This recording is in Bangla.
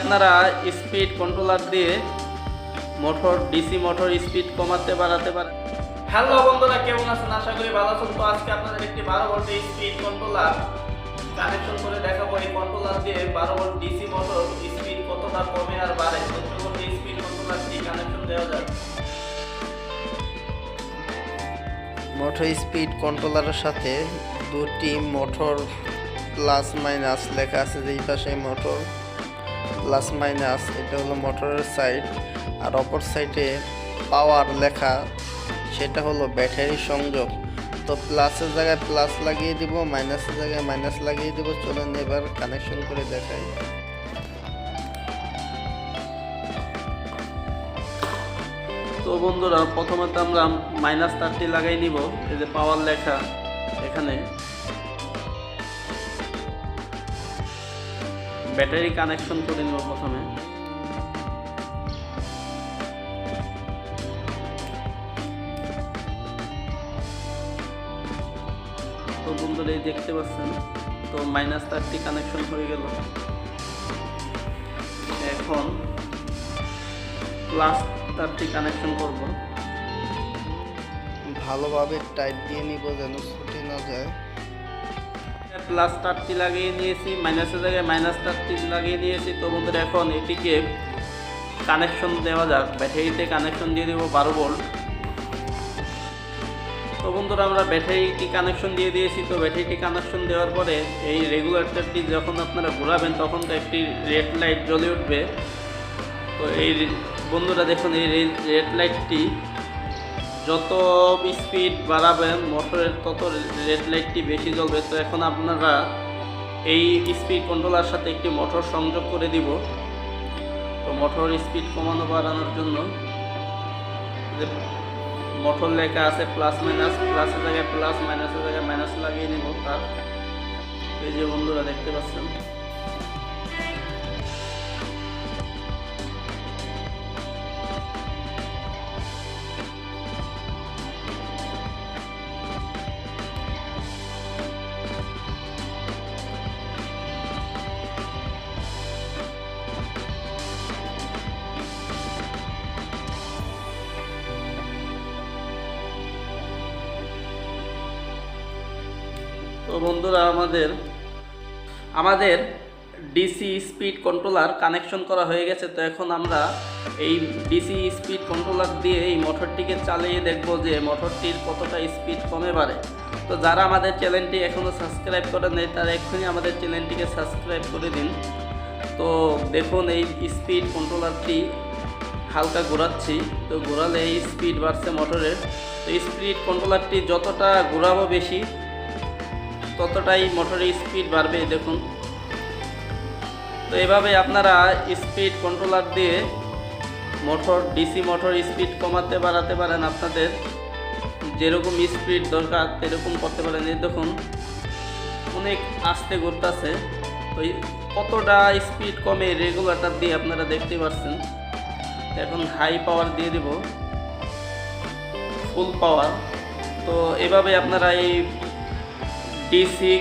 আপনারা স্পিড কন্ট্রোলার দিয়ে মোটর ডিসি মোটর স্পিড কমাতে বাড়াতে পারেন। হ্যালো বন্ধুরা, কেমন আছেন? আশা করি ভালো আছেন। তো আজকে আপনাদের একটি 12 ভোল্ট স্পিড কন্ট্রোলার কানেকশন করে দেখাবো। এই কন্ট্রোলার দিয়ে 12 ভোল্ট ডিসি মোটর স্পিড কতটা কমে আর বাড়ে, চলুন এই স্পিড কন্ট্রোলারটি কানেকশন দেওয়া যায়। মোটর স্পিড কন্ট্রোলারের সাথে দুটি মোটর প্লাস মাইনাস লেখা আছে। যেই পাশে মোটর প্লাস মাইনাস, এটা হলো মোটরের সাইড, আর অপর সাইডে পাওয়ার লেখা, সেটা হলো ব্যাটারি সংযোগ। তো প্লাসের জায়গায় প্লাস লাগিয়ে দিব, মাইনাসের জায়গায় মাইনাস লাগিয়ে দিব। চলুন এবার কানেকশন করে দেখাই। তো বন্ধুরা, প্রথমে তো আমরা মাইনাস তারটি লাগাই নিব। এই যে পাওয়ার লেখা এখানে, ব্যাটারি কানেকশন করে নিব প্রথমে। তো বন্ধুরা, এই দেখতে পাচ্ছেন, তো মাইনাস তারটি কানেকশন হয়ে গেল। এখন প্লাস তারটি কানেকশন করব। ভালোভাবে টাইট দিয়ে নিব যেন ছুটে না যায়। প্লাস তারটি লাগিয়ে নিয়েছি, মাইনাসের জায়গায় মাইনাস তারটি লাগিয়ে নিয়েছি। তো বন্ধুরা, এখন এটিকে কানেকশন দেওয়া যাক। ব্যাটারিতে কানেকশন দিয়ে দেবো 12 ভোল্ট। তো বন্ধুরা, আমরা ব্যাটারিটি কানেকশন দিয়ে দিয়েছি। তো ব্যাটারিটি কানেকশন দেওয়ার পরে এই রেগুলেটরটি যখন আপনারা ঘোরাবেন তখন তো একটি রেড লাইট জ্বলে উঠবে। তো এই বন্ধুরা দেখুন, এই রেড লাইটটি যত স্পিড বাড়াবেন মোটরের তত রেড লাইটটি বেশি জ্বলবে। তো এখন আপনারা এই স্পিড কন্ট্রোলার সাথে একটি মোটর সংযোগ করে দিব। তো মোটর স্পিড কমানো বাড়ানোর জন্য যে মোটর লেখা আছে প্লাস মাইনাস, প্লাসের জায়গায় প্লাস, মাইনাসের জায়গায় মাইনাস লাগিয়ে নিব তার। এই যে বন্ধুরা দেখতে পাচ্ছেন, তো বন্ধুরা আমাদের ডিসি স্পিড কন্ট্রোলার কানেকশন করা হয়ে গেছে। তো এখন আমরা এই ডিসি স্পিড কন্ট্রোলার দিয়ে এই মোটরটিকে চালিয়ে দেখব যে মোটরটির কতটা স্পিড কমে বাড়ে। তো যারা আমাদের চ্যানেলটি এখনও সাবস্ক্রাইব করেন নাই তারা এক্ষুনি আমাদের চ্যানেলটিকে সাবস্ক্রাইব করে দিন। তো দেখুন, এই স্পিড কন্ট্রোলারটি হালকা ঘোরাচ্ছি। তো ঘোরালে এই স্পিড বাড়ছে মোটরের। তো স্পিড কন্ট্রোলারটি যতটা ঘোরাবো বেশি ততটাই মোটরের স্পিড বাড়বে। দেখুন, তো এভাবে আপনারা স্পিড কন্ট্রোলার দিয়ে ডিসি মোটর স্পিড কমাতে বাড়াতে পারেন। আপনাদের যেরকম স্পিড দরকার সেরকম করতে পারেন। এই দেখুন, অনেক আস্তে ঘুরতেছে। তো কতটা স্পিড কমে রেগুলেটর দিয়ে আপনারা দেখতে পাচ্ছেন। এখন হাই পাওয়ার দিয়ে দেব, ফুল পাওয়ার। তো এভাবে আপনারা এই ডিসি